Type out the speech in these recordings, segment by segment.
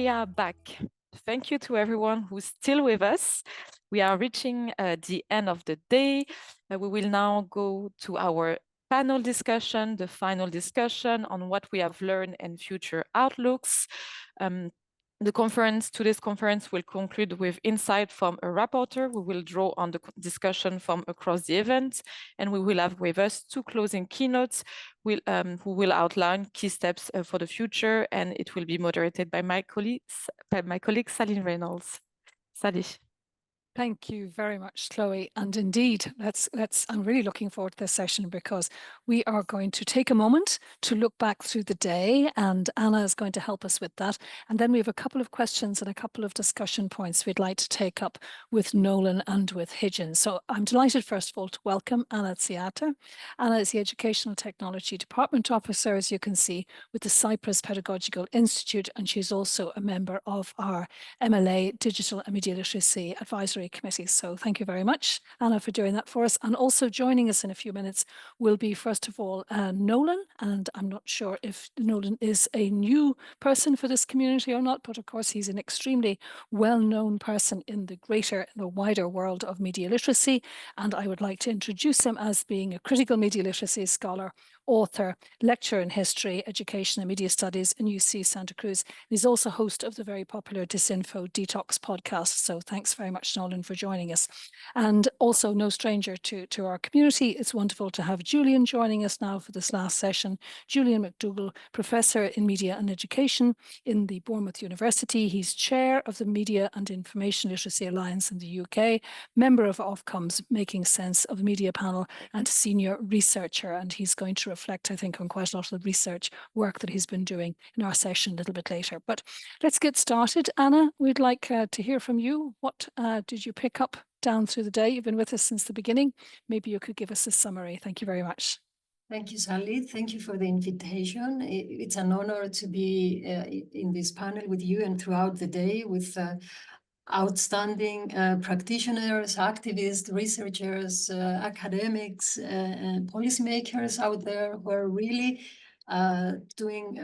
we are back. Thank you to everyone who's still with us. We are reaching the end of the day. We will now go to our panel discussion, the final discussion on what we have learned and future outlooks. Today's conference will conclude with insight from a rapporteur. We will draw on the discussion from across the event, and we will have with us two closing keynotes who will outline key steps for the future, and it will be moderated by my colleague Sally Reynolds. Sally. Thank you very much, Chloe. And indeed, I'm really looking forward to this session because we are going to take a moment to look back through the day, and Anna is going to help us with that. And then we have a couple of questions and a couple of discussion points we'd like to take up with Nolan and with Higgins. So I'm delighted, first of all, to welcome Anna Ziata. Anna is the Educational Technology Department Officer, as you can see, with the Cyprus Pedagogical Institute, and she's also a member of our MLA Digital and Media Literacy Advisory Committee. So thank you very much, Anna, for doing that for us. And also joining us in a few minutes will be, first of all, Nolan. And I'm not sure if Nolan is a new person for this community or not, but of course he's an extremely well-known person in the wider world of media literacy. And I would like to introduce him as being a critical media literacy scholar, author, lecturer in history, education and media studies in UC Santa Cruz. He's also host of the very popular Disinfo Detox podcast. So thanks very much, Nolan, for joining us. And also no stranger to our community, it's wonderful to have Julian joining us now for this last session. Julian McDougall, Professor in Media and Education in the Bournemouth University. He's chair of the Media and Information Literacy Alliance in the UK, member of Ofcom's Making Sense of Media panel, and senior researcher. And he's going to reflect, I think, on quite a lot of the research work that he's been doing in our session a little bit later. But let's get started. Anna, we'd like to hear from you. What did you pick up down through the day? You've been with us since the beginning. Maybe you could give us a summary. Thank you very much. Thank you, Sally. Thank you for the invitation. It's an honor to be in this panel with you and throughout the day with outstanding practitioners, activists, researchers, academics, and policymakers out there who are really doing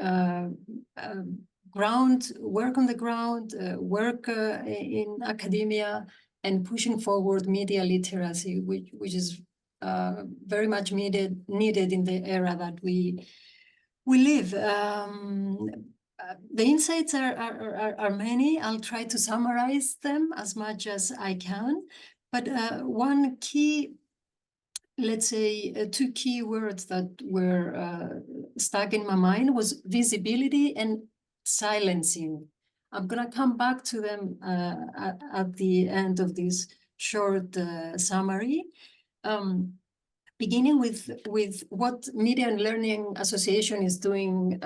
work on the ground, work in academia, and pushing forward media literacy, which is very much needed in the era that we live. The insights are many. I'll try to summarize them as much as I can. But one key, let's say, two key words that were stuck in my mind was visibility and silencing. I'm going to come back to them at the end of this short summary. Beginning with what Media and Learning Association is doing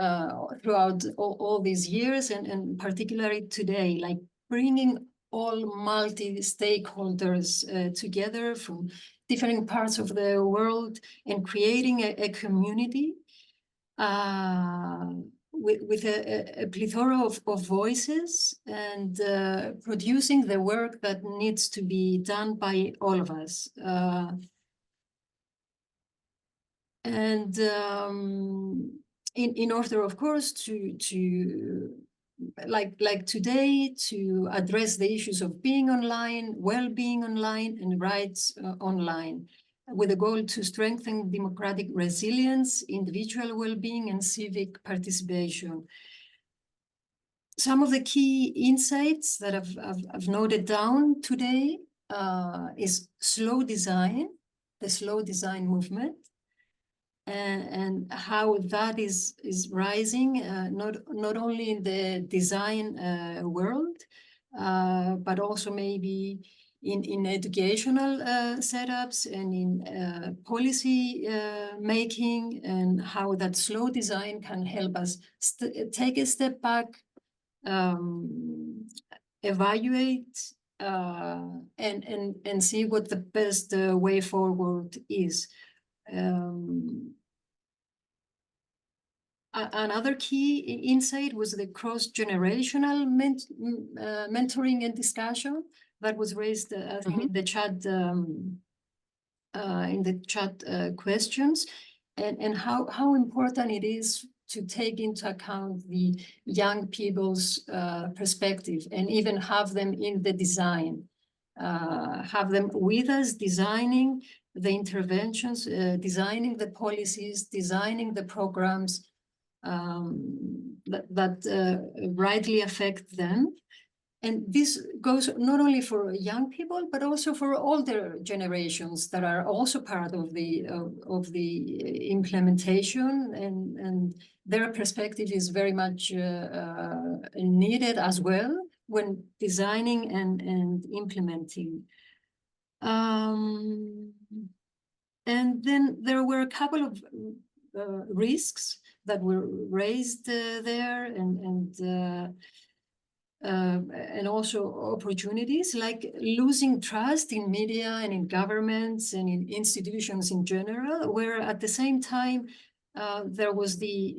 throughout all these years, and particularly today, like bringing all multi-stakeholders together from different parts of the world and creating a community with a plethora of voices and producing the work that needs to be done by all of us. And in order, of course, to like today, to address the issues of being online, well-being online, and rights online, with a goal to strengthen democratic resilience, individual well-being, and civic participation. Some of the key insights that I've noted down today is slow design, the slow design movement, and how that is rising, not only in the design world, but also maybe in educational setups and in policy making, and how that slow design can help us take a step back, evaluate, and see what the best way forward is. Another key insight was the cross-generational mentoring and discussion that was raised I think, in the chat questions, and how important it is to take into account the young people's perspective and even have them in the design, have them with us designing the interventions, designing the policies, designing the programs that rightly affect them. And this goes not only for young people, but also for older generations that are also part of the implementation, and their perspective is very much needed as well when designing and implementing. And then there were a couple of risks that were raised there, and also opportunities, like losing trust in media and in governments and in institutions in general, where at the same time there was the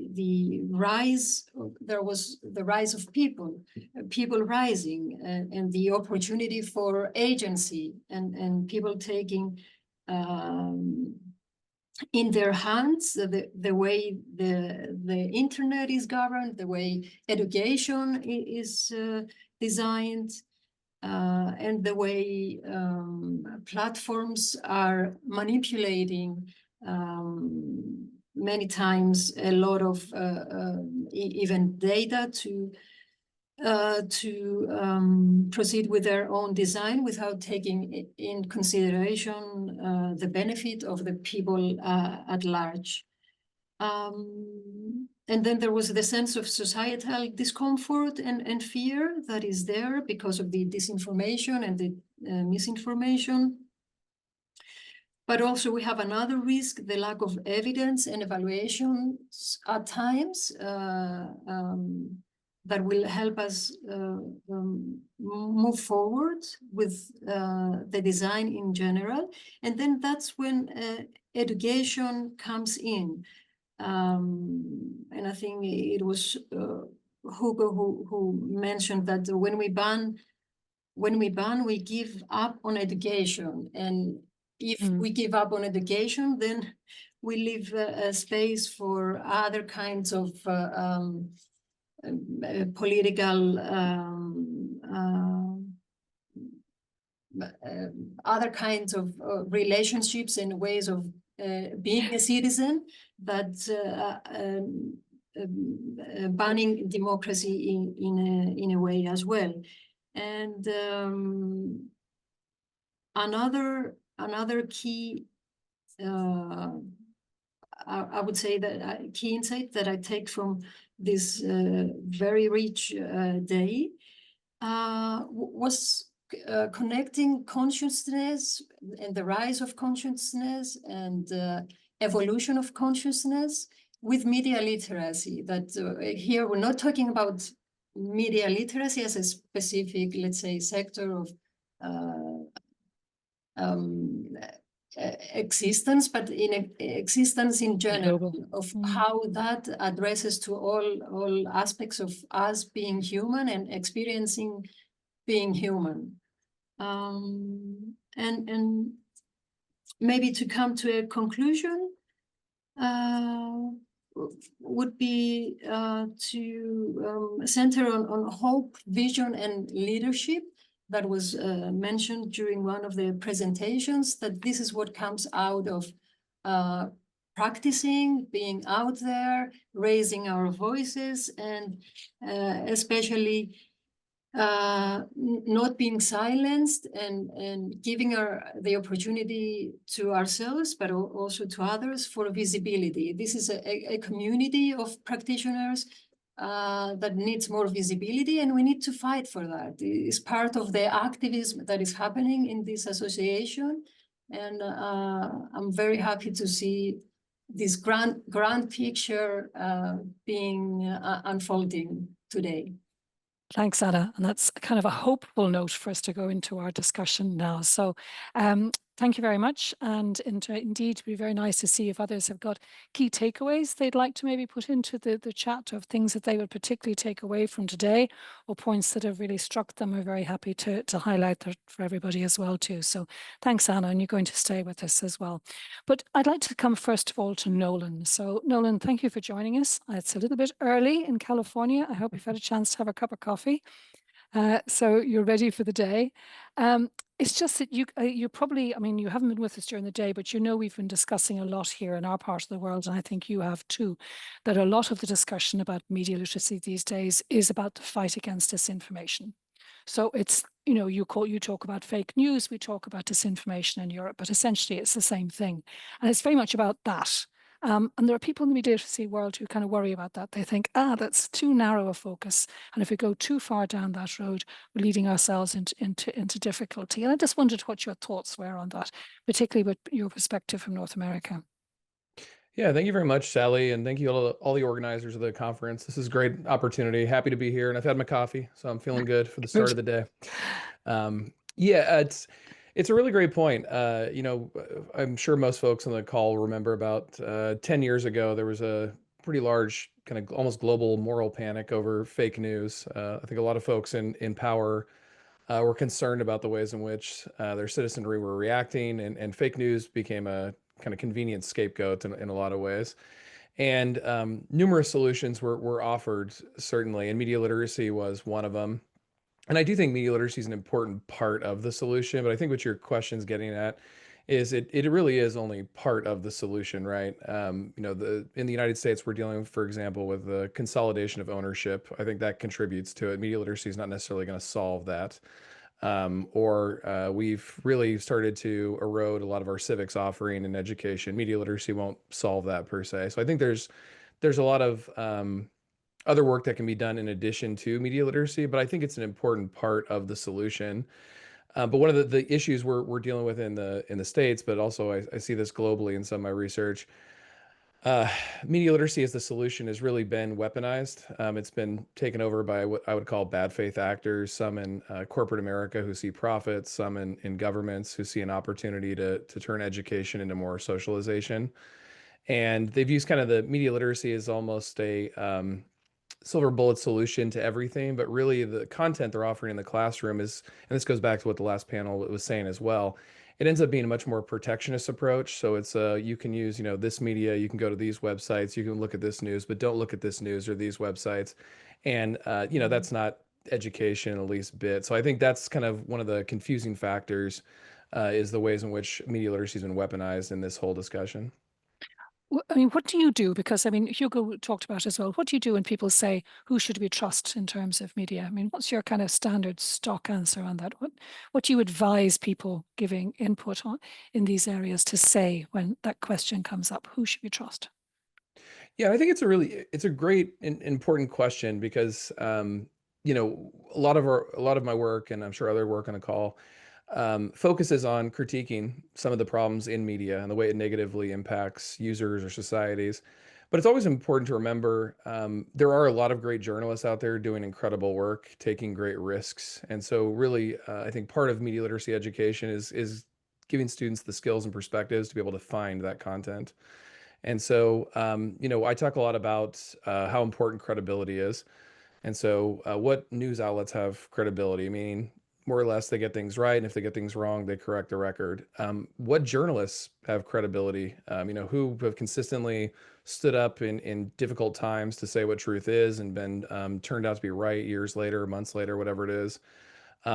rise of people rising, and the opportunity for agency and people taking in their hands the way the internet is governed, the way education is designed, and the way platforms are manipulating many times a lot of even data to proceed with their own design without taking in consideration the benefit of the people at large. And then there was the sense of societal discomfort and fear that is there because of the disinformation and the misinformation. But also we have another risk, the lack of evidence and evaluations at times that will help us move forward with the design in general. And then that's when education comes in. And I think it was Hugo who mentioned that when we ban, we give up on education. And if we give up on education, then we leave a space for other kinds of political, other kinds of relationships and ways of being a citizen, that banning democracy in a way as well. And another key, I would say that key insight that I take from this very rich day was connecting consciousness and the rise of consciousness and evolution of consciousness with media literacy. That here we're not talking about media literacy as a specific, let's say, sector of existence, but in existence in general, of how that addresses to all aspects of us being human and experiencing being human. And maybe to come to a conclusion would be to center on hope, vision, and leadership. That was mentioned during one of the presentations, that this is what comes out of practicing, being out there, raising our voices, and especially not being silenced, and giving the opportunity to ourselves, but also to others, for visibility. This is a community of practitioners that needs more visibility, and we need to fight for that. It's part of the activism that is happening in this association, and I'm very happy to see this grand picture being unfolding today. Thanks, Anna. And that's kind of a hopeful note for us to go into our discussion now. So thank you very much. And indeed, it'd be very nice to see if others have got key takeaways they'd like to maybe put into the chat of things that they would particularly take away from today, or points that have really struck them. We're very happy to highlight that for everybody as well too. So thanks, Anna, and you're going to stay with us as well. But I'd like to come first of all to Nolan. So Nolan, thank you for joining us. It's a little bit early in California. I hope you've had a chance to have a cup of coffee. So you're ready for the day. It's just that you probably, I mean, you haven't been with us during the day, but you know we've been discussing a lot here in our part of the world, and I think you have too, that a lot of the discussion about media literacy these days is about the fight against disinformation. So it's, you know, you talk about fake news, we talk about disinformation in Europe, but essentially it's the same thing. And it's very much about that. And there are people in the media literacy world who kind of worry about that. They think, that's too narrow a focus. And if we go too far down that road, we're leading ourselves into difficulty. And I just wondered what your thoughts were on that, particularly with your perspective from North America. Yeah, thank you very much, Sally, and thank you all the organizers of the conference. This is a great opportunity. Happy to be here, and I've had my coffee, so I'm feeling good for the start of the day. Yeah, it's a really great point. You know, I'm sure most folks on the call remember about 10 years ago, there was a pretty large kind of almost global moral panic over fake news. I think a lot of folks in power were concerned about the ways in which their citizenry were reacting, and fake news became a kind of convenient scapegoat in a lot of ways. And numerous solutions were offered, certainly, and media literacy was one of them. And I do think media literacy is an important part of the solution, but I think what your question's getting at is it really is only part of the solution, right? You know, in the United States, we're dealing, for example, with the consolidation of ownership. I think that contributes to it. Media literacy is not necessarily going to solve that. We've really started to erode a lot of our civics offering and education. Media literacy won't solve that per se. So I think there's a lot of other work that can be done in addition to media literacy, but I think it's an important part of the solution. But one of the issues we're dealing with in the States, but also I see this globally in some of my research, media literacy as the solution has really been weaponized. It's been taken over by what I would call bad faith actors, some in corporate America who see profits, some in governments who see an opportunity to turn education into more socialization. And they've used kind of the media literacy as almost a silver bullet solution to everything, but really the content they're offering in the classroom is, and this goes back to what the last panel was saying as well, it ends up being a much more protectionist approach. So it's you can use, you know, this media, you can go to these websites, you can look at this news, but don't look at this news or these websites. And you know, that's not education in the least bit. So I think that's kind of one of the confusing factors is the ways in which media literacy has been weaponized in this whole discussion. I mean, what do you do? Because I mean, Hugo talked about it as well. What do you do when people say, who should we trust in terms of media? I mean, what's your kind of standard stock answer on that? What do you advise people giving input on in these areas to say when that question comes up? Who should we trust? Yeah, I think it's a great and important question because, you know, a lot of my work, and I'm sure other work on the call, focuses on critiquing some of the problems in media and the way it negatively impacts users or societies. But it's always important to remember there are a lot of great journalists out there doing incredible work, taking great risks. And so really, I think part of media literacy education is giving students the skills and perspectives to be able to find that content. And so, you know, I talk a lot about how important credibility is. And so, what news outlets have credibility? Meaning, more or less, they get things right, and if they get things wrong, they correct the record. What journalists have credibility? You know, who have consistently stood up in difficult times to say what truth is and been turned out to be right years later, months later, whatever it is.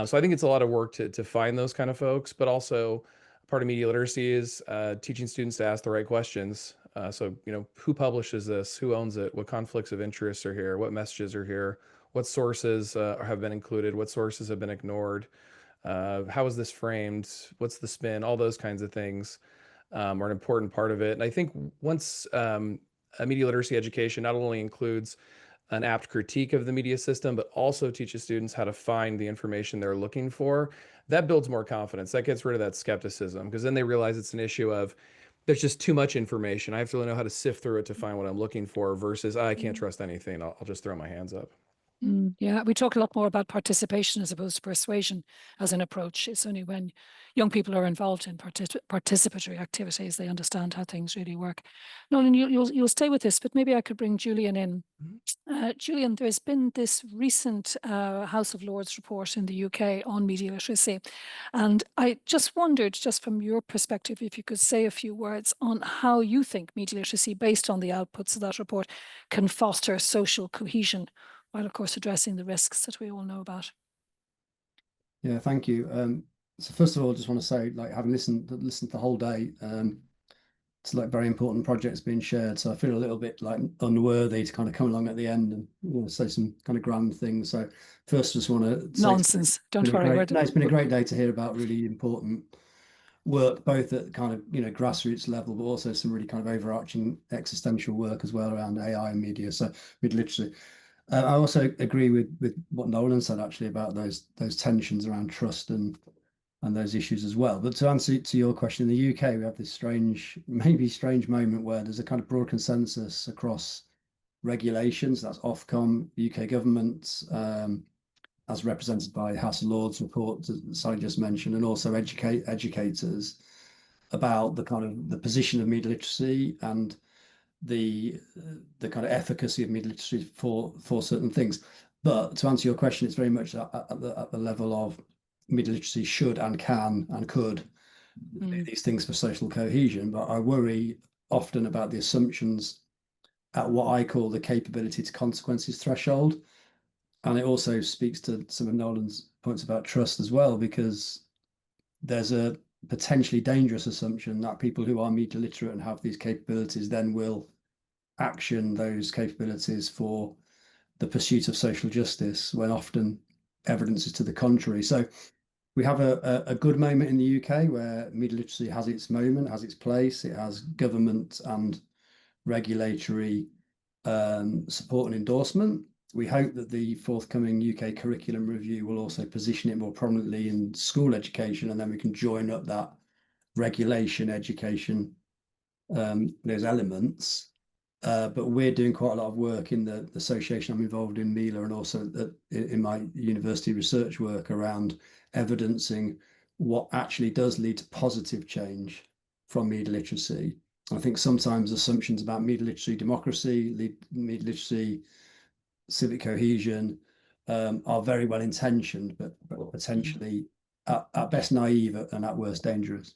So I think it's a lot of work to find those kind of folks, but also part of media literacy is teaching students to ask the right questions. So, you know, who publishes this? Who owns it? What conflicts of interest are here? What messages are here? What sources have been included? What sources have been ignored? How is this framed? What's the spin? All those kinds of things are an important part of it. And I think once a media literacy education not only includes an apt critique of the media system, but also teaches students how to find the information they're looking for, that builds more confidence. That gets rid of that skepticism, because then they realize it's an issue of there's just too much information. I have to really know how to sift through it to find what I'm looking for versus I can't trust anything. I'll just throw my hands up. Yeah, we talk a lot more about participation as opposed to persuasion as an approach. It's only when young people are involved in participatory activities they understand how things really work. Nolan, you'll stay with this, but maybe I could bring Julian in. Julian, there's been this recent House of Lords report in the UK on media literacy. And I just wondered, just from your perspective, if you could say a few words on how you think media literacy, based on the outputs of that report, can foster social cohesion, while of course addressing the risks that we all know about. Yeah, thank you. So first of all, I just want to say, like, having listened the whole day, it's like very important projects being shared. So I feel a little bit like unworthy to kind of come along at the end and say some kind of grand things. So first, just want to nonsense. Don't worry. It's been a great day to hear about really important work, both at kind of grassroots level, but also some really kind of overarching existential work as well around AI and media. So media literacy. I also agree with what Nolan said actually about those tensions around trust and those issues as well. But to answer to your question, in the UK, we have this maybe strange moment where there's a kind of broad consensus across regulations. That's Ofcom, UK government, as represented by House of Lords report that Sally just mentioned, and also educators about the kind of the position of media literacy and the kind of efficacy of media literacy for certain things. But to answer your question, it's very much at the level of media literacy should and can and could do these things for social cohesion. But I worry often about the assumptions at what I call the capability to consequences threshold. And it also speaks to some of Nolan's points about trust as well, because there's a potentially dangerous assumption that people who are media literate and have these capabilities then will action those capabilities for the pursuit of social justice, when often evidence is to the contrary. So we have a good moment in the UK where media literacy has its moment, has its place. It has government and regulatory support and endorsement. We hope that the forthcoming UK curriculum review will also position it more prominently in school education, and then we can join up that regulation education, those elements. But we're doing quite a lot of work in the association I'm involved in, Mila, and also in my university research work around evidencing what actually does lead to positive change from media literacy. I think sometimes assumptions about media literacy, democracy, media literacy, civic cohesion are very well intentioned, but potentially at best naive and at worst dangerous.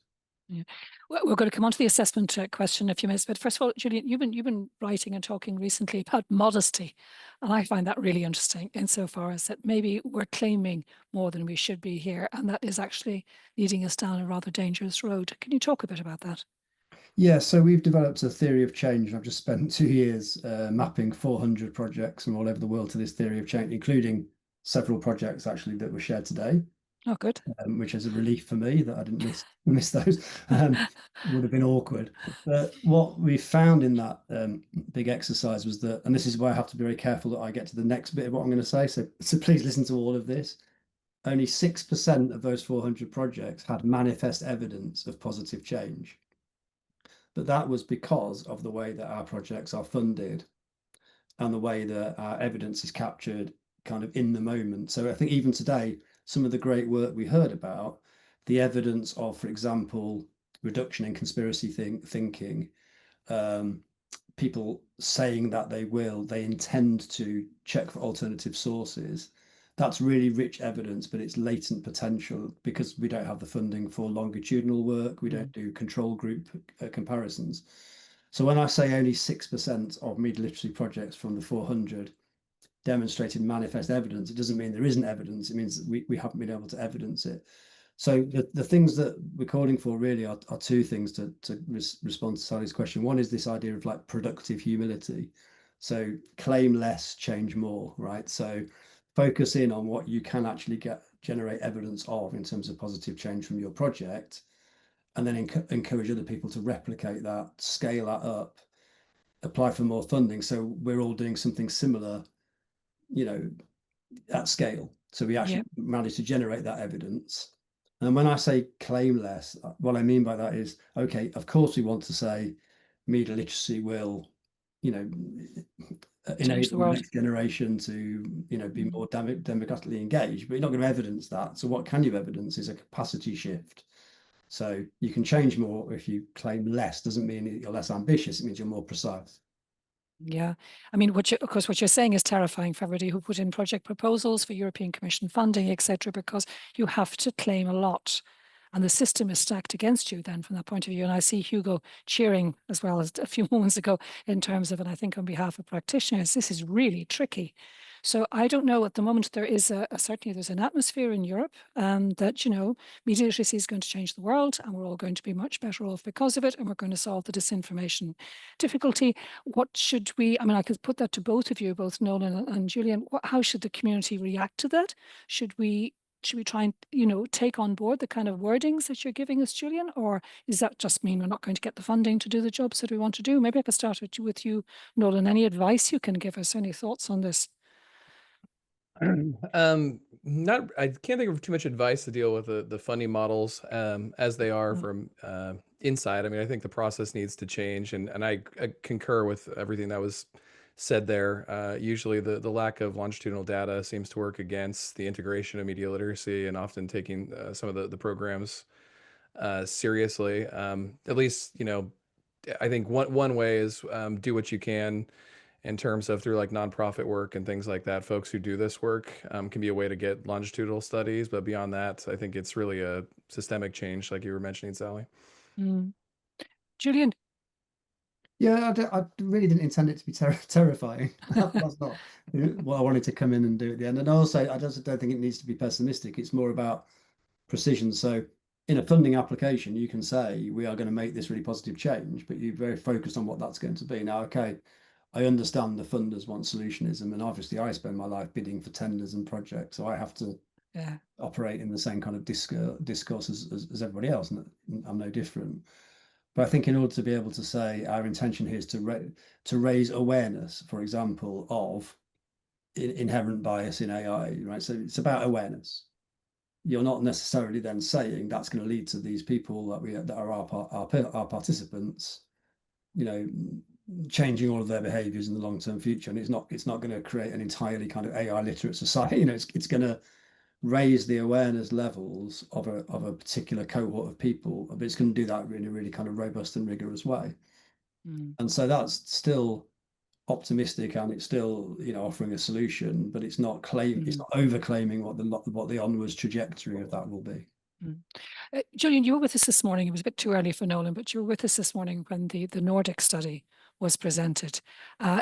Yeah. Well, we're going to come on to the assessment question in a few minutes, but first of all, Julian, you've been writing and talking recently about modesty, and I find that really interesting insofar as that maybe we're claiming more than we should be here, and that is actually leading us down a rather dangerous road. Can you talk a bit about that? Yeah, so we've developed a theory of change. I've just spent 2 years mapping 400 projects from all over the world to this theory of change, including several projects actually that were shared today. Oh, good. Which is a relief for me that I didn't miss those. Would have been awkward. But what we found in that big exercise was that, and this is why I have to be very careful that I get to the next bit of what I'm going to say. So please listen to all of this. Only 6% of those 400 projects had manifest evidence of positive change. But that was because of the way that our projects are funded and the way that our evidence is captured kind of in the moment. So I think even today, some of the great work we heard about, the evidence of, for example, reduction in conspiracy thinking, people saying that they intend to check for alternative sources. That's really rich evidence, but it's latent potential because we don't have the funding for longitudinal work. We don't do control group comparisons. So when I say only 6% of media literacy projects from the 400 demonstrated manifest evidence, it doesn't mean there isn't evidence. It means that we haven't been able to evidence it. So the things that we're calling for really are two things to respond to Sally's question. One is this idea of like productive humility. So claim less, change more, right? So focus in on what you can actually generate evidence of in terms of positive change from your project, and then encourage other people to replicate that, scale that up, apply for more funding. So we're all doing something similar, at scale. So we actually manage to generate that evidence. And when I say claim less, what I mean by that is, okay, of course we want to say media literacy will, change the enable the world. next generation to, be more democratically engaged, but you're not going to evidence that. So what can you evidence is a capacity shift. So you can change more if you claim less. Doesn't mean you're less ambitious. It means you're more precise. Yeah, I mean, of course, what you're saying is terrifying for everybody who put in project proposals for European Commission funding, etc., because you have to claim a lot. And the system is stacked against you then from that point of view. And I see Hugo cheering as well as a few moments ago in terms of, and I think on behalf of practitioners, this is really tricky. So I don't know at the moment, there is certainly there's an atmosphere in Europe that, media literacy is going to change the world and we're all going to be much better off because of it. And we're going to solve the disinformation difficulty. What should we, I mean, I could put that to both of you, both Nolan and Julian, how should the community react to that? Should we try and, take on board the kind of wordings that you're giving us, Julian? Or does that just mean we're not going to get the funding to do the jobs that we want to do? Maybe I could start with you, Nolan. Any advice you can give us? Any thoughts on this? I can't think of too much advice to deal with the funding models as they are from inside. I mean, I think the process needs to change, and I concur with everything that was said there. Usually the lack of longitudinal data seems to work against the integration of media literacy and often taking some of the programs seriously. At least, I think one way is do what you can in terms of through like nonprofit work and things like that. Folks who do this work can be a way to get longitudinal studies, but beyond that, I think it's really a systemic change, like you were mentioning, Sally. Julian? Yeah, I really didn't intend it to be terrifying. That's not what I wanted to come in and do at the end. And also, I just don't think it needs to be pessimistic. It's more about precision. So in a funding application, you can say, we are going to make this really positive change, but you're very focused on what that's going to be. Now, okay, I understand the funders want solutionism, and obviously I spend my life bidding for tenders and projects, so I have to operate in the same kind of discourse as everybody else, and I'm no different. But I think in order to be able to say our intention here is to raise awareness, for example, of inherent bias in AI, right? So it's about awareness. You're not necessarily then saying that's going to lead to these people that are our participants, changing all of their behaviors in the long-term future. And it's not going to create an entirely kind of AI literate society. It's going to raise the awareness levels of a particular cohort of people, but it's going to do that in a really kind of robust and rigorous way. And so that's still optimistic, and it's still offering a solution, but it's not it's not over claiming what the onwards trajectory of that will be. Julian, you were with us this morning. It was a bit too early for Nolan, but you were with us this morning when the Nordic study was presented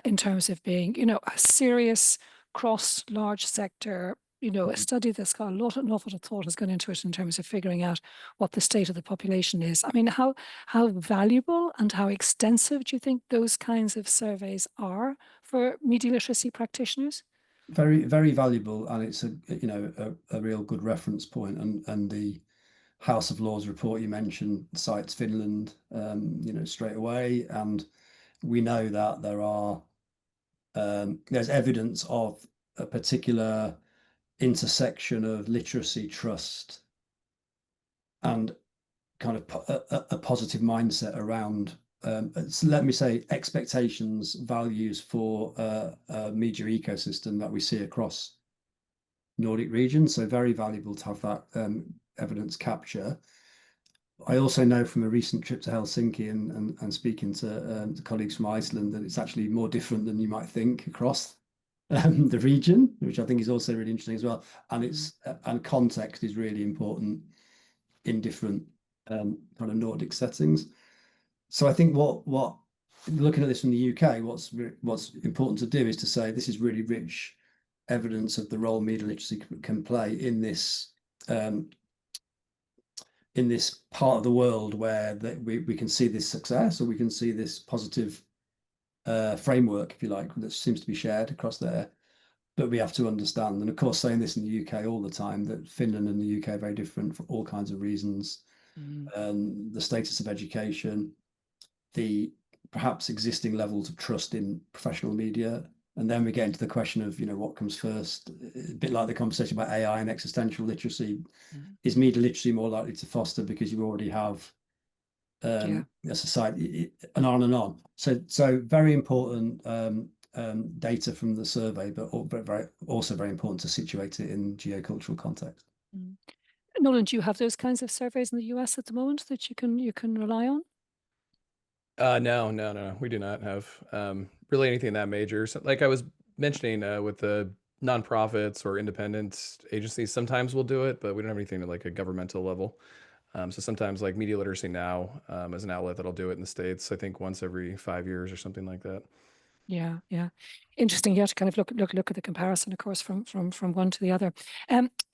in terms of being, a serious cross large sector, a study that's got an awful lot of thought has gone into it in terms of figuring out what the state of the population is. I mean, how valuable and how extensive do you think those kinds of surveys are for media literacy practitioners? Very, very valuable, and it's a real good reference point. And the House of Lords report you mentioned cites Finland, straight away, and we know that there's evidence of a particular intersection of literacy, trust, and kind of a positive mindset around, let me say, expectations, values for a media ecosystem that we see across Nordic region. So very valuable to have that evidence capture. I also know from a recent trip to Helsinki and speaking to colleagues from Iceland that it's actually more different than you might think across the region, which I think is also really interesting as well. And context is really important in different kind of Nordic settings. So I think what looking at this from the UK, what's important to do is to say this is really rich evidence of the role media literacy can play in this part of the world where we can see this success, or we can see this positive framework, if you like, that seems to be shared across there. But we have to understand, and of course saying this in the UK all the time, that Finland and the UK are very different for all kinds of reasons. The status of education, the perhaps existing levels of trust in professional media. And then we get into the question of, what comes first, a bit like the conversation about AI and existential literacy. Is media literacy more likely to foster because you already have a society, and on and on. So very important data from the survey, but also very important to situate it in geocultural context. Nolan, do you have those kinds of surveys in the US at the moment that you can rely on? No, we do not have really anything that major. So, like I was mentioning with the nonprofits or independent agencies, sometimes we'll do it, but we don't have anything at like a governmental level. So sometimes like Media Literacy Now as an outlet that'll do it in the States, I think once every 5 years or something like that. Yeah, interesting. You have to kind of look at the comparison, of course, from one to the other.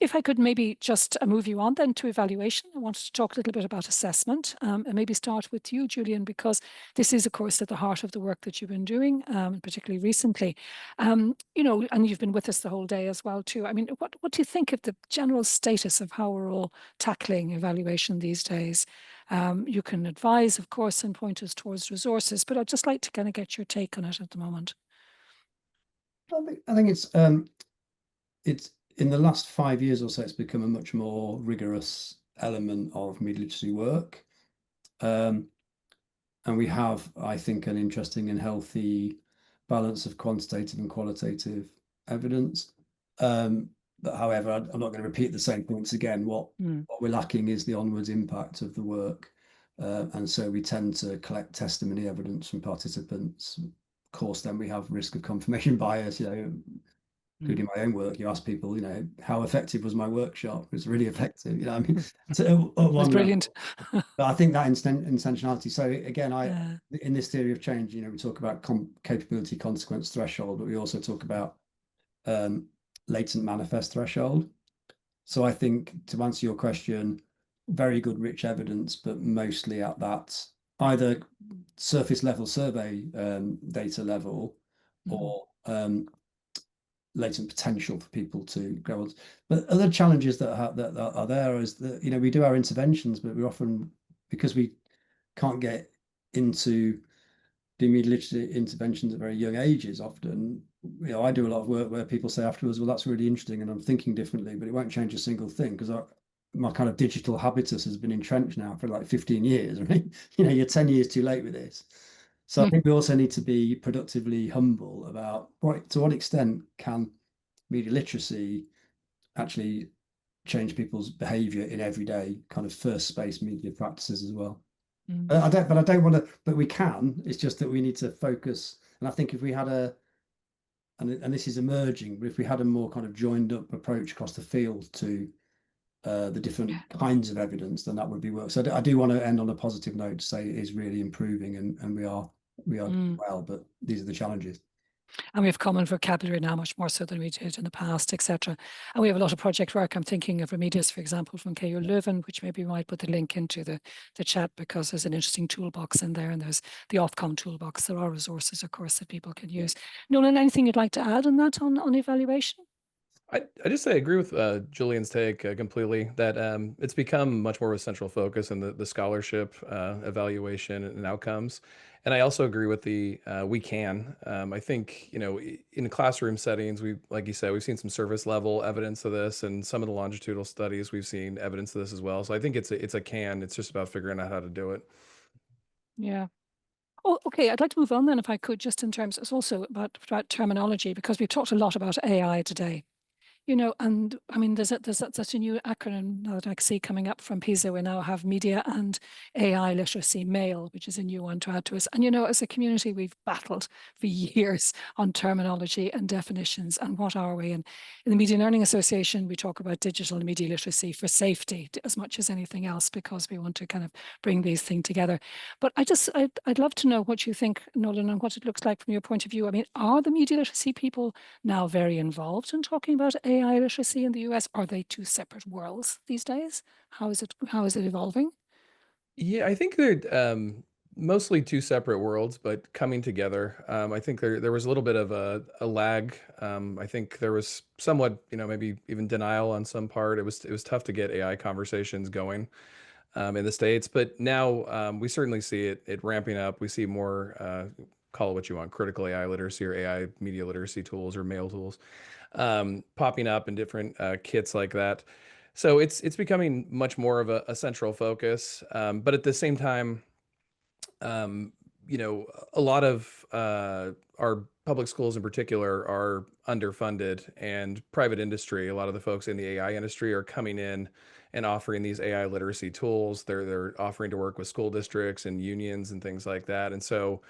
If I could maybe just move you on then to evaluation, I wanted to talk a little bit about assessment, and maybe start with you, Julian, because this is, of course, at the heart of the work that you've been doing, particularly recently. You know, and you've been with us the whole day as well too. I mean, what do you think of the general status of how we're all tackling evaluation these days? You can advise, of course, and point us towards resources, but I'd just like to kind of get your take on it at the moment. I think it's in the last 5 years or so, it's become a much more rigorous element of media literacy work. And we have, I think, an interesting and healthy balance of quantitative and qualitative evidence. But however, I'm not going to repeat the same points again. What we're lacking is the onwards impact of the work. And so we tend to collect testimony evidence from participants. Of course, then we have risk of confirmation bias, including my own work. You ask people, how effective was my workshop? It was really effective. I mean, it was brilliant. But I think that intentionality. So again, in this theory of change, we talk about capability consequence threshold, but we also talk about latent manifest threshold. So I think, to answer your question, very good rich evidence, but mostly at that either surface level survey data level or latent potential for people to grow on. But other challenges that are there is that we do our interventions, but we often, because we can't get into the media literacy interventions at very young ages, often I do a lot of work where people say afterwards, well, that's really interesting and I'm thinking differently, but it won't change a single thing because my kind of digital habitus has been entrenched now for like 15 years, right? You're 10 years too late with this. So I think we also need to be productively humble about to what extent can media literacy actually change people's behavior in everyday kind of first space media practices as well. I don't want to, but we can. It's just that we need to focus. And I think if we had and this is emerging, but if we had a more kind of joined up approach across the field to the different kinds of evidence, then that would be work. So I do want to end on a positive note to say it is really improving and we are well, but these are the challenges. And we have common vocabulary now, much more so than we did in the past, etc. And we have a lot of project work. I'm thinking of Remedios, for example, from KU Leuven, which maybe we might put the link into the chat because there's an interesting toolbox in there and there's the Ofcom toolbox. There are resources, of course, that people can use. Nolan, anything you'd like to add on that on evaluation? I just say I agree with Julian's take completely that it's become much more of a central focus in the scholarship evaluation and outcomes. And I also agree with the we can. I think, in classroom settings, like you said, we've seen some service level evidence of this, and some of the longitudinal studies we've seen evidence of this as well. So I think it's a can. It's just about figuring out how to do it. Yeah. Oh, okay. I'd like to move on then, if I could, just in terms, it's also about terminology, because we've talked a lot about AI today. And I mean, there's a new acronym that I see coming up from PISA. We now have media and AI literacy MAIL, which is a new one to add to us. And, as a community, we've battled for years on terminology and definitions and what are we. And in the Media Learning Association, we talk about digital media literacy for safety as much as anything else, because we want to kind of bring these things together. But I'd love to know what you think, Nolan, and what it looks like from your point of view. I mean, are the media literacy people now very involved in talking about AI literacy in the US? Are they two separate worlds these days? How is it evolving? Yeah, I think they're mostly two separate worlds, but coming together. I think there was a little bit of a lag. I think there was somewhat, maybe even denial on some part. It was tough to get AI conversations going in the States, but now we certainly see it ramping up. We see more, call it what you want, critical AI literacy or AI media literacy tools or MAIL tools popping up in different kits like that. So it's becoming much more of a central focus. But at the same time, a lot of our public schools in particular are underfunded, and private industry, a lot of the folks in the AI industry are coming in and offering these AI literacy tools. They're offering to work with school districts and unions and things like that. And so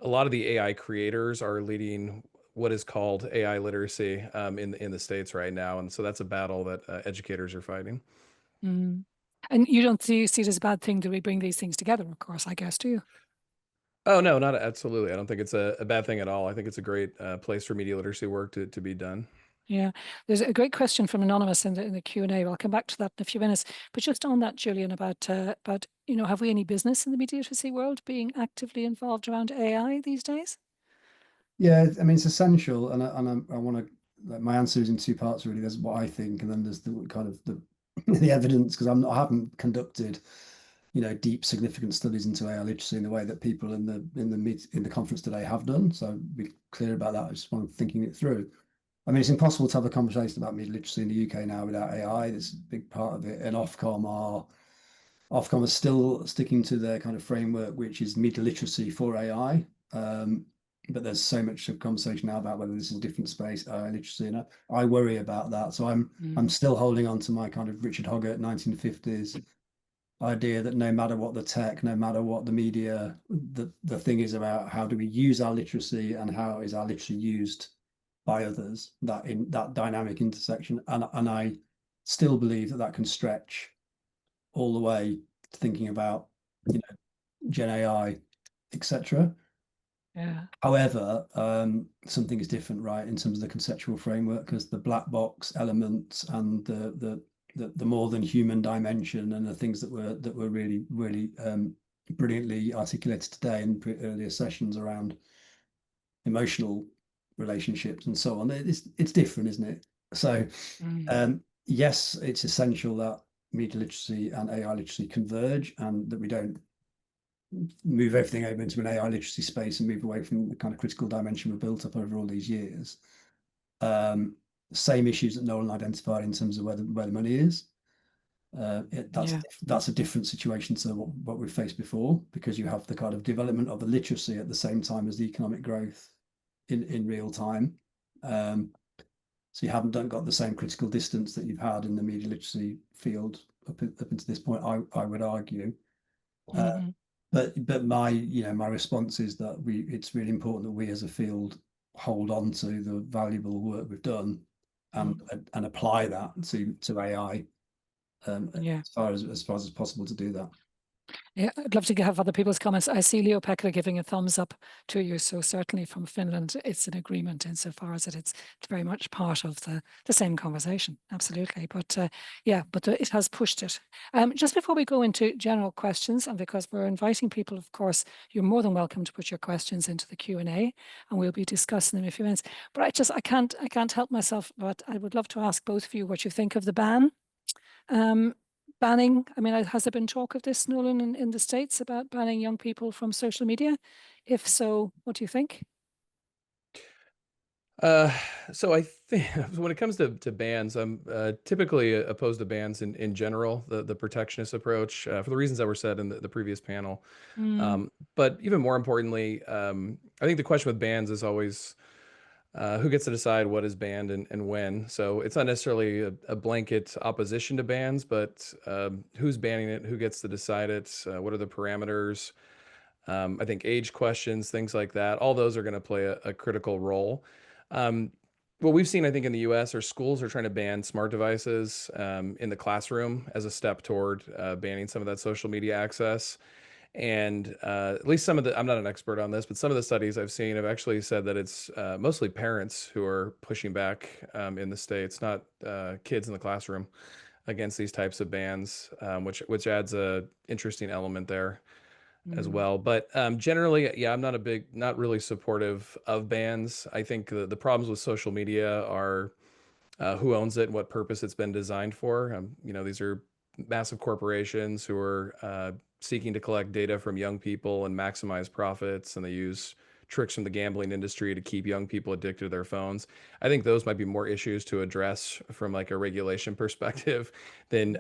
a lot of the AI creators are leading what is called AI literacy in the States right now. And so that's a battle that educators are fighting. Mm. And you don't see it as a bad thing that we bring these things together, of course, I guess, do you? Oh, no, not absolutely. I don't think it's a bad thing at all. I think it's a great place for media literacy work to be done. Yeah, there's a great question from Anonymous in the Q&A. I'll come back to that in a few minutes. But just on that, Julian, about have we any business in the media literacy world being actively involved around AI these days? Yeah, I mean, it's essential, and I want to, like, my answer is in two parts really. There's what I think, and then there's the kind of the the evidence, because I haven't conducted, deep significant studies into AI literacy in the way that people in the conference today have done. So be clear about that. I just want thinking it through. I mean, it's impossible to have a conversation about media literacy in the UK now without AI. It's a big part of it, and Ofcom are still sticking to their kind of framework, which is media literacy for AI. But there's so much conversation now about whether this is a different space, AI literacy, and I worry about that. So I'm still holding on to my kind of Richard Hoggart 1950s idea that no matter what the tech, no matter what the media, the thing is about how do we use our literacy and how is our literacy used by others, that dynamic intersection. And I still believe that can stretch all the way to thinking about, Gen AI, etc. Yeah. However, something is different, right, in terms of the conceptual framework, because the black box elements and the more than human dimension and the things that were really brilliantly articulated today in earlier sessions around emotional relationships and so on. It's different, isn't it? So yes, it's essential that media literacy and AI literacy converge, and that we don't move everything over into an AI literacy space and move away from the kind of critical dimension we've built up over all these years. Same issues that Nolan identified in terms of where the money is. That's a different situation to what we've faced before, because you have the kind of development of the literacy at the same time as the economic growth in real time. So you haven't got the same critical distance that you've had in the media literacy field up into this point, I would argue. But my response is that it's really important that we as a field hold on to the valuable work we've done and apply that to AI as far as possible to do that. Yeah, I'd love to have other people's comments. I see Leo Pekka giving a thumbs up to you. So certainly from Finland, it's an agreement insofar as it's very much part of the same conversation. Absolutely. But it has pushed it. Just before we go into general questions, and because we're inviting people, of course, you're more than welcome to put your questions into the Q&A, and we'll be discussing them in a few minutes. But I can't help myself, but I would love to ask both of you what you think of the ban. Banning, I mean, has there been talk of this, Nolan, in the States about banning young people from social media? If so, what do you think? So I think when it comes to bans, I'm typically opposed to bans in general, the protectionist approach, for the reasons that were said in the previous panel. But even more importantly, I think the question with bans is always who gets to decide what is banned and when. So it's not necessarily a blanket opposition to bans, but who's banning it, who gets to decide it, what are the parameters. I think age questions, things like that, all those are going to play a critical role. What we've seen, I think, in the US, are schools are trying to ban smart devices in the classroom as a step toward banning some of that social media access. And at least some of I'm not an expert on this, but some of the studies I've seen have actually said that it's mostly parents who are pushing back in the States, not kids in the classroom, against these types of bans, which adds a interesting element there as well. But generally, yeah, I'm not really supportive of bans. I think the problems with social media are who owns it and what purpose it's been designed for. These are massive corporations who are seeking to collect data from young people and maximize profits, and they use tricks from the gambling industry to keep young people addicted to their phones. I think those might be more issues to address from like a regulation perspective than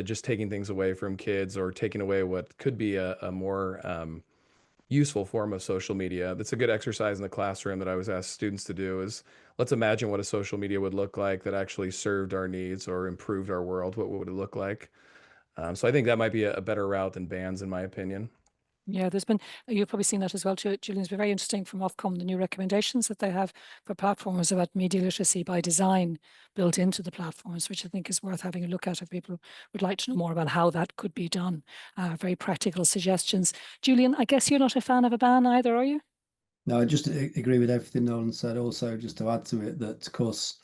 just taking things away from kids or taking away what could be a more useful form of social media. That's a good exercise in the classroom that I always ask students to do is, let's imagine what a social media would look like that actually served our needs or improved our world. What would it look like? So I think that might be a better route than bans, in my opinion. Yeah, there's been, you've probably seen that as well too, Julian. It's been very interesting from Ofcom, the new recommendations that they have for platforms about media literacy by design built into the platforms, which I think is worth having a look at if people would like to know more about how that could be done. Very practical suggestions. Julian, I guess you're not a fan of a ban either, are you? No, I just agree with everything Nolan said. Also, just to add to it, that of course,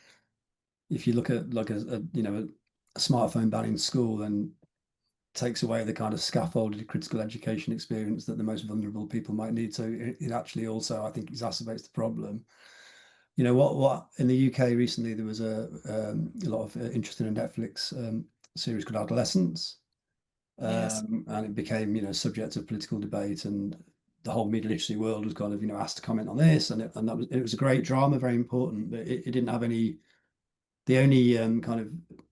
if you look at like a smartphone ban in school, then takes away the kind of scaffolded critical education experience that the most vulnerable people might need. So it actually also, I think, exacerbates the problem. You know what in the UK recently there was a lot of interest in a Netflix series called Adolescence, Yes. and it became subject of political debate, and the whole media literacy world was kind of asked to comment on this, and it was a great drama, very important, but it didn't have any. The only kind of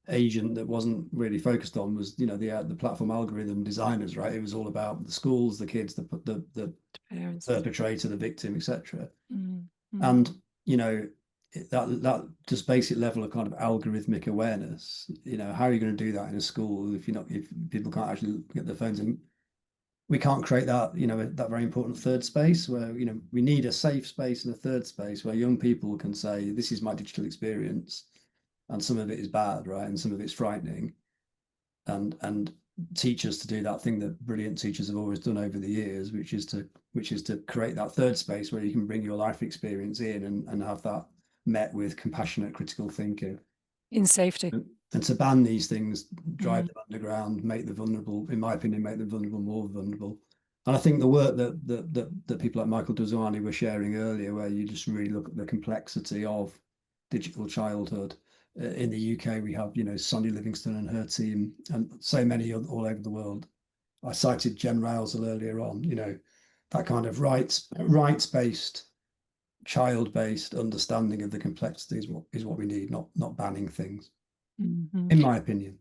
agent that wasn't really focused on was the platform algorithm designers, right? It was all about the schools, the kids, the Parents. perpetrator, the victim, etc. Mm, And that just basic level of kind of algorithmic awareness, how are you going to do that in a school if people can't actually get their phones in? We can't create that that very important third space where we need a safe space and a third space where young people can say, this is my digital experience, and some of it is bad, right, and some of it's frightening, and teachers to do that thing that brilliant teachers have always done over the years, which is to create that third space where you can bring your life experience in and have that met with compassionate critical thinking in safety. And to ban these things, drive them underground, make the vulnerable, in my opinion, make the vulnerable more vulnerable. And I think the work that people like Michael Duzani were sharing earlier, where you just really look at the complexity of digital childhood. In the UK, we have, Sonia Livingston and her team, and so many all over the world. I cited Jen Rousel earlier on, that kind of rights-based, child-based understanding of the complexity is what we need, not banning things, in my opinion.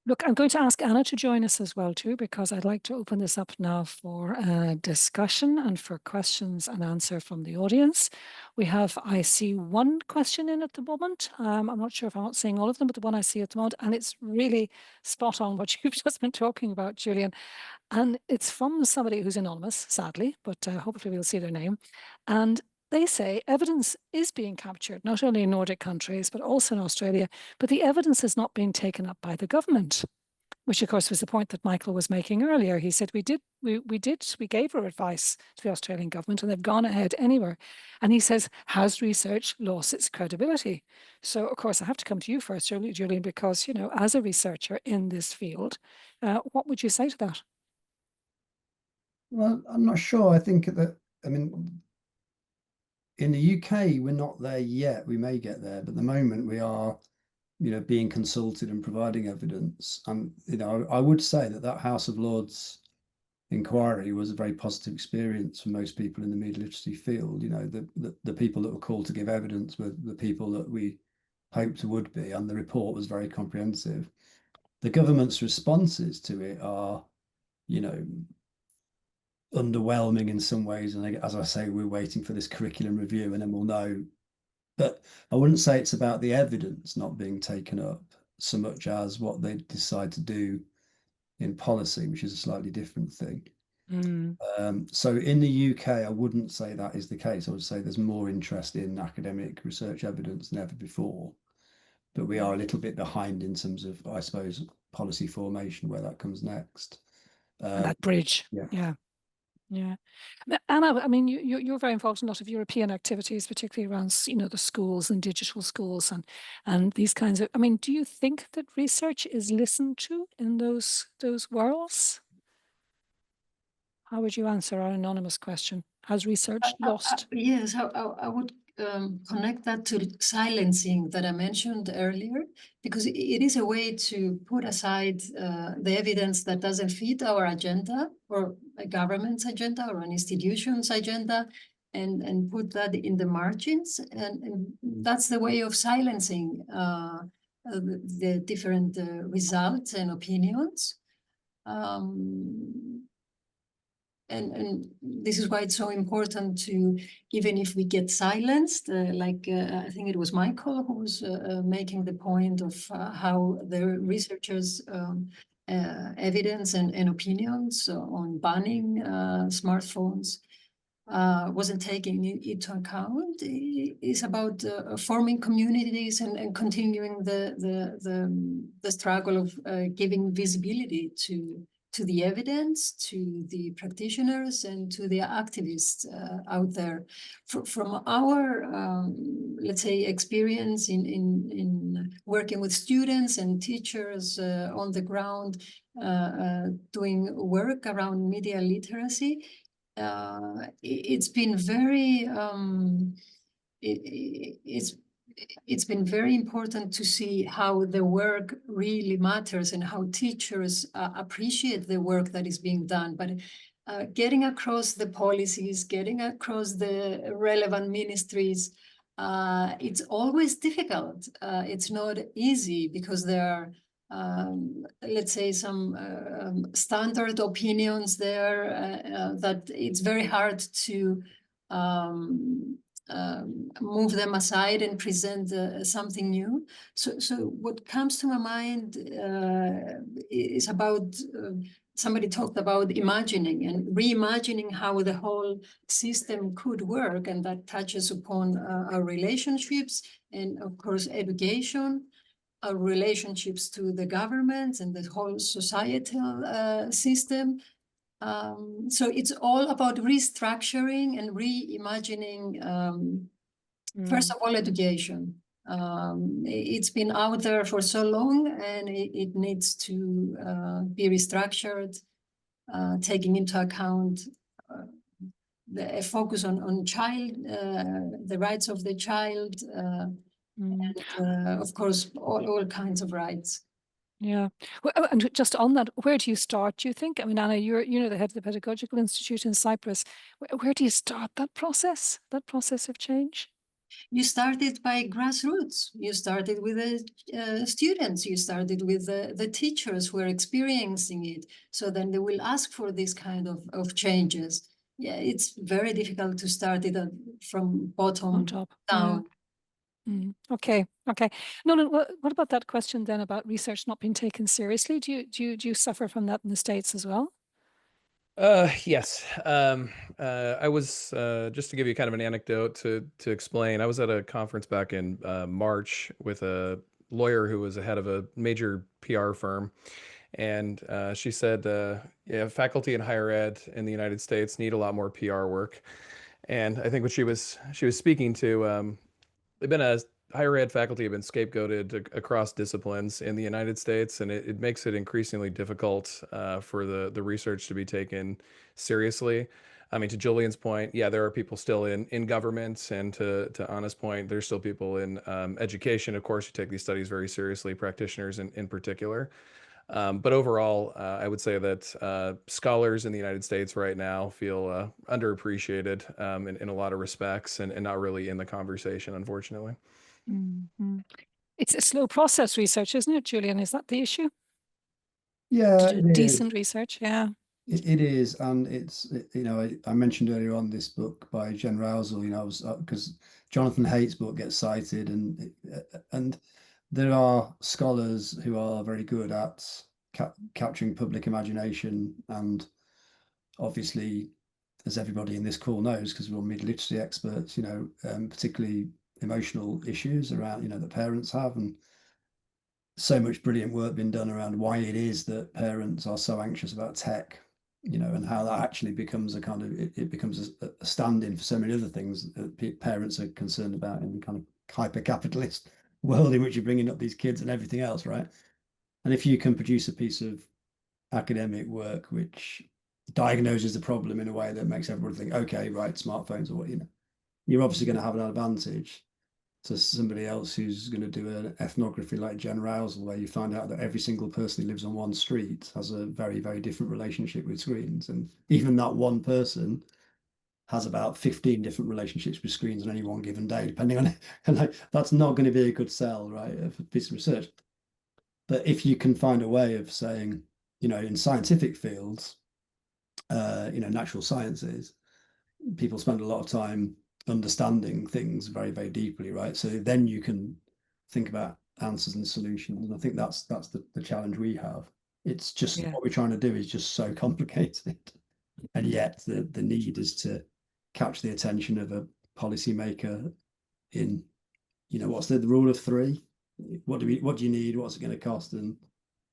Look, I'm going to ask Anna to join us as well too, because I'd like to open this up now for discussion and for questions and answer from the audience. I see one question in at the moment. I'm not sure if I'm not seeing all of them, but the one I see at the moment, and it's really spot on what you've just been talking about, Julian. And it's from somebody who's anonymous, sadly, but hopefully we'll see their name. And they say evidence is being captured, not only in Nordic countries, but also in Australia, but the evidence is not being taken up by the government, which of course was the point that Michael was making earlier. He said, we gave our advice to the Australian government and they've gone ahead anywhere. And he says, has research lost its credibility? So of course, I have to come to you first, Julian, because, as a researcher in this field, what would you say to that? Well, I'm not sure. I think in the UK, we're not there yet. We may get there, but at the moment we are, being consulted and providing evidence. And, I would say that House of Lords inquiry was a very positive experience for most people in the media literacy field. The people that were called to give evidence were the people that we hoped would be, and the report was very comprehensive. The government's responses to it are, underwhelming in some ways, and as I say, we're waiting for this curriculum review and then we'll know. But I wouldn't say it's about the evidence not being taken up so much as what they decide to do in policy, which is a slightly different thing. So in the UK, I wouldn't say that is the case. I would say there's more interest in academic research evidence than ever before, but we are a little bit behind in terms of, I suppose, policy formation, where that comes next. That bridge. Yeah. Anna, I mean, you're very involved in a lot of European activities, particularly around, the schools and digital schools and these kinds of, do you think that research is listened to in those worlds? How would you answer our anonymous question? Has research lost? Yes, I would connect that to silencing that I mentioned earlier, because it is a way to put aside the evidence that doesn't fit our agenda or a government's agenda or an institution's agenda, and put that in the margins. And that's the way of silencing the different results and opinions. and this is why it's so important to, even if we get silenced, I think it was Michael who was making the point of how the researchers' evidence and opinions on banning smartphones wasn't taking into account. It's about forming communities and continuing the struggle of giving visibility to the evidence, to the practitioners, and to the activists out there. From our, let's say, experience in working with students and teachers on the ground, doing work around media literacy, it's been very it's been very important to see how the work really matters and how teachers appreciate the work that is being done. But getting across the policies, getting across the relevant ministries, it's always difficult. It's not easy because there are let's say some standard opinions there that it's very hard to move them aside and present something new. So what comes to my mind is about, somebody talked about imagining and reimagining how the whole system could work, and that touches upon our relationships and of course education, our relationships to the government and the whole societal system. So it's all about restructuring and reimagining, first of all, education. It's been out there for so long, and it needs to be restructured, taking into account the focus on child, the rights of the child, and of course, all kinds of rights. Yeah. Well, and just on that, where do you start, do you think? I mean, Anna, you're the head of the Pedagogical Institute in Cyprus. Where do you start that process of change? You started by grassroots. You started with the students. You started with the teachers who are experiencing it. So then they will ask for this kind of changes. Yeah, it's very difficult to start it from bottom top down. Yeah. Okay. No. What about that question then about research not being taken seriously? Do you suffer from that in the States as well? Yes. I was just to give you kind of an anecdote to explain. I was at a conference back in March with a lawyer who was the head of a major PR firm, and she said, "Yeah, faculty in higher ed in the United States need a lot more PR work." And I think what she was speaking to, they've been higher ed faculty have been scapegoated across disciplines in the United States, and it makes it increasingly difficult for the research to be taken seriously. I mean, to Julian's point, yeah, there are people still in government, and to Anna's point, there's still people in education, of course, who take these studies very seriously, practitioners in particular. But overall, I would say that scholars in the United States right now feel underappreciated in a lot of respects, and not really in the conversation, unfortunately. It's a slow process, research, isn't it, Julian? Is that the issue? Yeah, to do decent research. Yeah. It is, and it's, I mentioned earlier on this book by Jen Rousel, because Jonathan Haidt's book gets cited, and there are scholars who are very good at capturing public imagination, and obviously, as everybody in this call knows, because we're all media literacy experts, particularly emotional issues around, that parents have, and so much brilliant work being done around why it is that parents are so anxious about tech, and how that actually becomes a kind of, it becomes a stand-in for so many other things that parents are concerned about in the kind of hyper-capitalist world in which you're bringing up these kids and everything else, right? And if you can produce a piece of academic work which diagnoses the problem in a way that makes everybody think, okay, right, smartphones, or you're obviously going to have an advantage to somebody else who's going to do an ethnography like Jen Rousel, where you find out that every single person who lives on one street has a very, very different relationship with screens. And even that one person has about 15 different relationships with screens on any one given day, depending on it. And that's not going to be a good sell, right, for a piece of research. But if you can find a way of saying, in scientific fields, natural sciences, people spend a lot of time understanding things very, very deeply, right? So then you can think about answers and solutions. And I think that's the challenge we have. It's just what we're trying to do is just so complicated. And yet the need is to catch the attention of a policymaker in, what's the rule of three? What do you need? What's it going to cost? And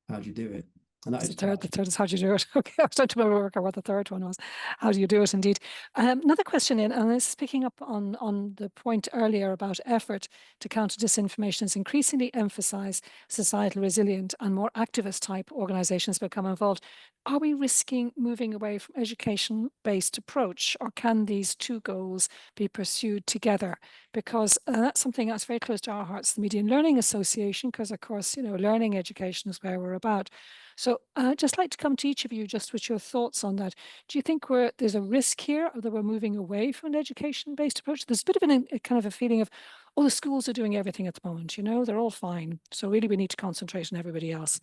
how do you do it? And that is the third is how do you do it? Okay, I was trying to remember what the third one was. How do you do it? Indeed. Another question and this is picking up on the point earlier about effort to counter disinformation is increasingly emphasize societal resilient and more activist type organizations become involved. Are we risking moving away from education-based approach, or can these two goals be pursued together? Because that's something that's very close to our hearts, the Media and Learning Association, because of course, learning education is where we're about. So I'd just like to come to each of you just with your thoughts on that. Do you think there's a risk here that we're moving away from an education-based approach? There's a bit of a kind of a feeling of, oh, the schools are doing everything at the moment, they're all fine. So really we need to concentrate on everybody else.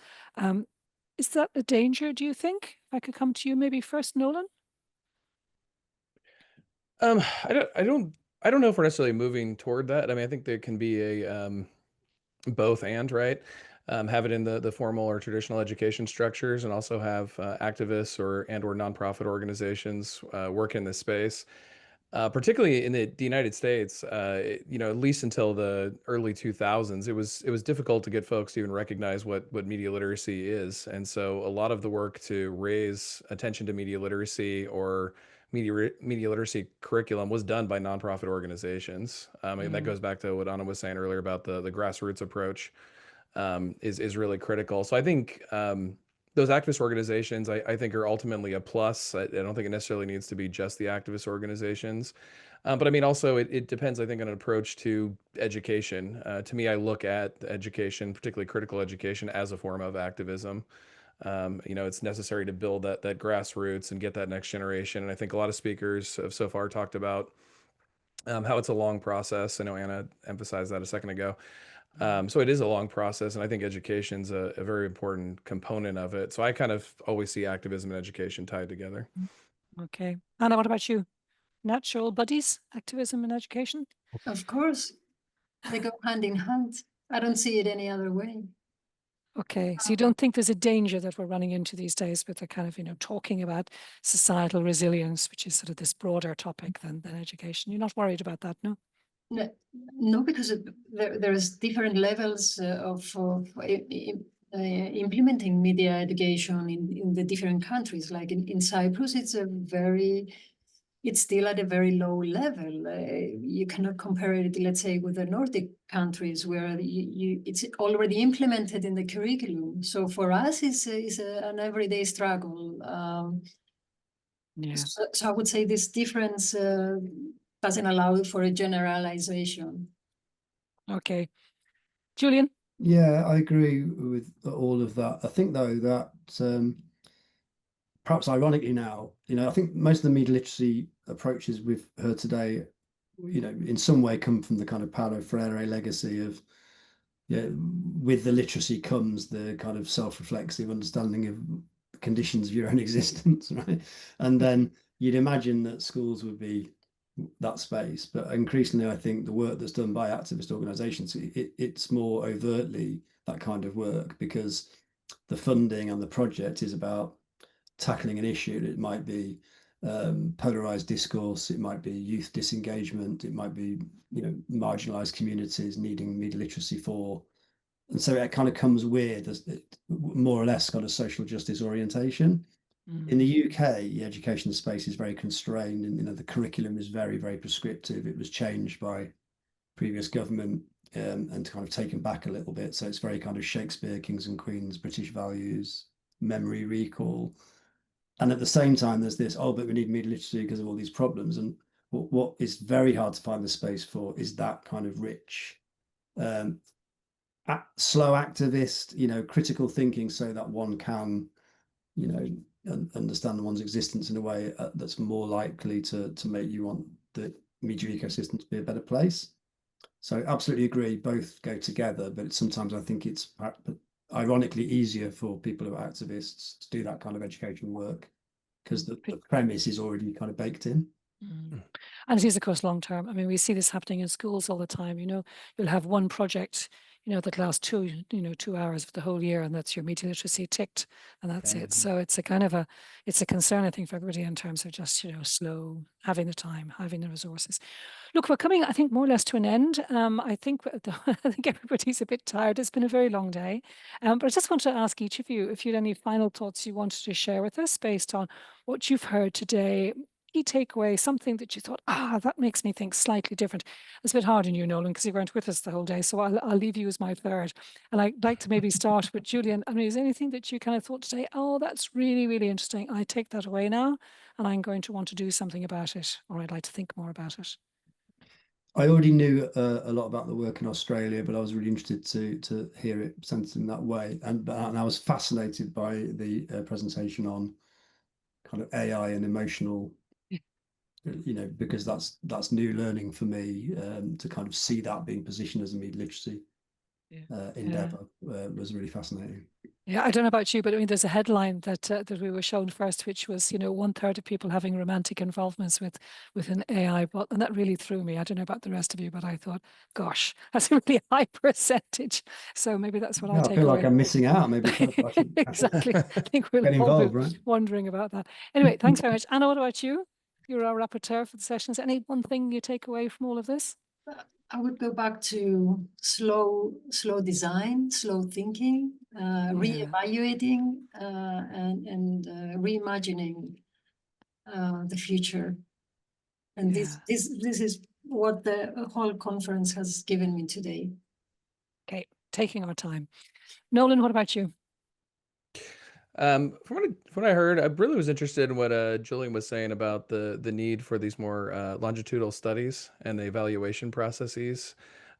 Is that a danger, do you think? If I could come to you maybe first, Nolan? I don't know if we're necessarily moving toward that. I mean, I think there can be a both and, right? Have it in the formal or traditional education structures, and also have activists or nonprofit organizations work in this space. Particularly in the United States, at least until the early 2000s, it was difficult to get folks to even recognize what media literacy is. And so a lot of the work to raise attention to media literacy or media literacy curriculum was done by nonprofit organizations. And that goes back to what Anna was saying earlier about the grassroots approach. Is really critical. So I think those activist organizations, I think, are ultimately a plus. I don't think it necessarily needs to be just the activist organizations. But I mean, also, it depends, I think, on an approach to education. To me, I look at education, particularly critical education, as a form of activism. It's necessary to build that grassroots and get that next generation. And I think a lot of speakers have so far talked about how it's a long process. I know Anna emphasized that a second ago. So it is a long process, and I think education's a very important component of it. So I kind of always see activism and education tied together. Okay. Anna, what about you? Natural buddies, activism and education? Of course, they go hand in hand. I don't see it any other way. Okay, so you don't think there's a danger that we're running into these days with the kind of, talking about societal resilience, which is sort of this broader topic than education. You're not worried about that, no? No, because there's different levels of implementing media education in the different countries. Like in Cyprus, it's still at a very low level. You cannot compare it, let's say, with the Nordic countries where it's already implemented in the curriculum. So for us, it's an everyday struggle. So I would say this difference doesn't allow for a generalization. Okay. Julian? Yeah, I agree with all of that. I think, though, that perhaps ironically now, I think most of the media literacy approaches we've heard today, in some way come from the kind of Paulo Freire legacy of, with the literacy comes the kind of self-reflexive understanding of the conditions of your own existence, right? And then you'd imagine that schools would be that space, but increasingly I think the work that's done by activist organizations, it's more overtly that kind of work, because the funding and the project is about tackling an issue. It might be polarized discourse, it might be youth disengagement, it might be marginalized communities needing media literacy for, and so it kind of comes with more or less kind of social justice orientation. In the UK, the education space is very constrained, and the curriculum is very, very prescriptive. It was changed by previous government and kind of taken back a little bit. So it's very kind of Shakespeare, Kings and Queens, British values, memory recall. And at the same time, there's this, but we need media literacy because of all these problems. And what is very hard to find the space for is that kind of rich, slow activist, critical thinking, so that one can, understand one's existence in a way that's more likely to make you want the media ecosystem to be a better place. So absolutely agree, both go together, but sometimes I think it's ironically easier for people who are activists to do that kind of education work because the premise is already kind of baked in. And it is, of course, long term. I mean, we see this happening in schools all the time. You know, you'll have one project, you know, that lasts 2 hours for the whole year, and that's your media literacy ticked, and that's it. So it's a kind of it's a concern, I think, for everybody in terms of just, you know, slow, having the time, having the resources. Look, we're coming, I think, more or less to an end. I think everybody's a bit tired. It's been a very long day. But I just want to ask each of you if you had any final thoughts you wanted to share with us based on what you've heard today. Key takeaway, something that you thought, that makes me think slightly different. It's a bit hard on you, Nolan, because you weren't with us the whole day. So I'll leave you as my third. And I'd like to maybe start with Julian. I mean, is there anything that you kind of thought today, that's really, really interesting. I take that away now, and I'm going to want to do something about it, or I'd like to think more about it. I already knew a lot about the work in Australia, but I was really interested to hear it presented in that way. And I was fascinated by the presentation on kind of AI and emotional, you know, because that's new learning for me, to kind of see that being positioned as a media literacy endeavor was really fascinating. Yeah, I don't know about you, but I mean, there's a headline that that we were shown first, which was, you know, 1/3 of people having romantic involvements with an AI bot, and that really threw me. I don't know about the rest of you, but I thought, gosh, that's a really high percentage. So maybe that's what I take feel away. like I'm missing out. Maybe I should exactly. I think we'll get all involved, be right? wondering about that. Anyway, thanks very much. Anna, what about you? You're our rapporteur for the sessions. Any one thing you take away from all of this? I would go back to slow design, slow thinking, reevaluating, and reimagining the future. And this is what the whole conference has given me today. Okay, taking our time. Nolan, what about you? From what I heard, I really was interested in what Julian was saying about the need for these more longitudinal studies and the evaluation processes.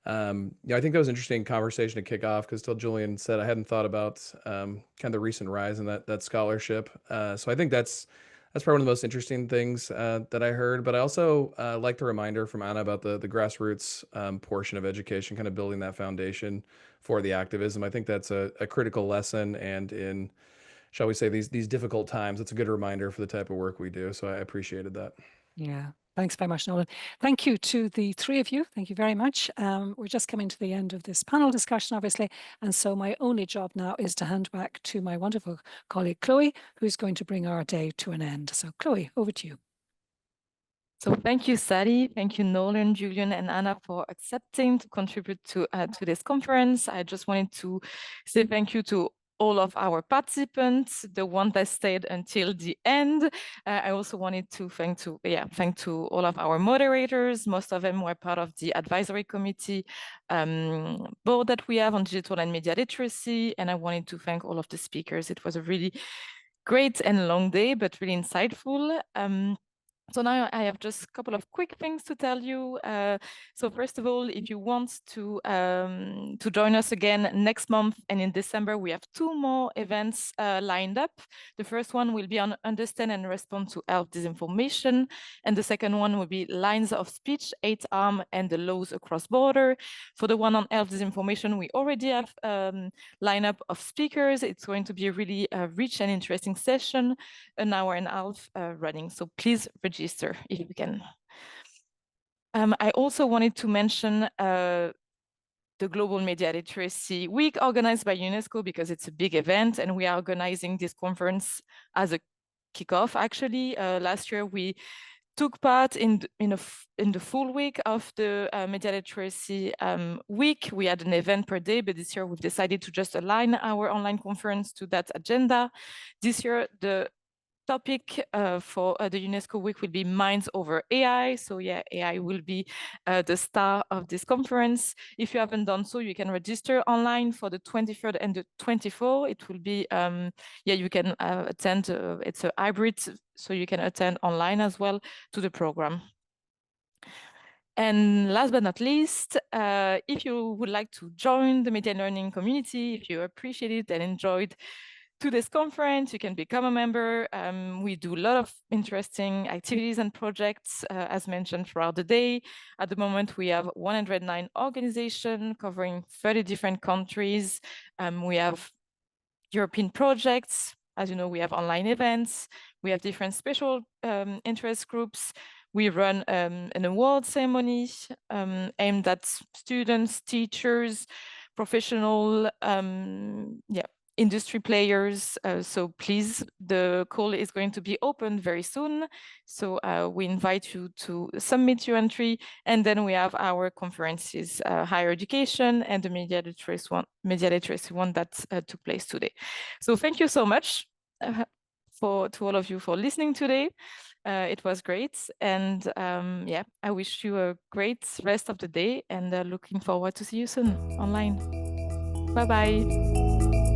Yeah, I think that was an interesting conversation to kick off because, till Julian said, I hadn't thought about kind of the recent rise in that scholarship. So I think that's probably one of the most interesting things that I heard. But I also like the reminder from Anna about the grassroots portion of education, kind of building that foundation for the activism. I think that's a critical lesson, and in, shall we say, these difficult times, it's a good reminder for the type of work we do. So I appreciated that. Yeah, thanks very much, Nolan. Thank you to the three of you. Thank you very much. We're just coming to the end of this panel discussion, obviously. And so my only job now is to hand back to my wonderful colleague, Chloe, who's going to bring our day to an end. So Chloe, over to you. So thank you, Sally. Thank you, Nolan, Julian, and Anna for accepting to contribute to this conference. I just wanted to say thank you to all of our participants, the ones that stayed until the end. I also wanted to thank to all of our moderators. Most of them were part of the advisory committee board that we have on digital and media literacy. And I wanted to thank all of the speakers. It was a really great and long day, but really insightful. So now I have just a couple of quick things to tell you. So first of all, if you want to join us again next month and in December, we have 2 more events lined up. The first one will be on understand and respond to health disinformation. And the second one will be lines of speech, 8-arm and the laws across border. For the one on health disinformation, we already have lineup of speakers. It's going to be a really rich and interesting session, an hour and a half running. So please register if you can. I also wanted to mention the Global Media Literacy Week organized by UNESCO, because it's a big event and we are organizing this conference as a kickoff. Actually, last year we took part in the full week of the Media Literacy Week. We had an event per day, but this year we've decided to just align our online conference to that agenda. This year, the topic for the UNESCO week will be Minds over AI. So yeah, AI will be the star of this conference. If you haven't done so, you can register online for the 23rd and the 24th. It will be, you can attend, it's a hybrid, so you can attend online as well to the program. And last but not least, if you would like to join the media learning community, if you appreciate it and enjoyed today's conference, you can become a member. We do a lot of interesting activities and projects, as mentioned, throughout the day. At the moment, we have 109 organizations covering 30 different countries. We have European projects, As you know, we have online events, we have different special interest groups. We run an award ceremony aimed at students, teachers, professional, industry players. So please, the call is going to be open very soon. So we invite you to submit your entry. And then we have our conferences, higher education and the media literacy one that took place today. So thank you so much to all of you for listening today. It was great. And I wish you a great rest of the day and looking forward to see you soon online. Bye-bye.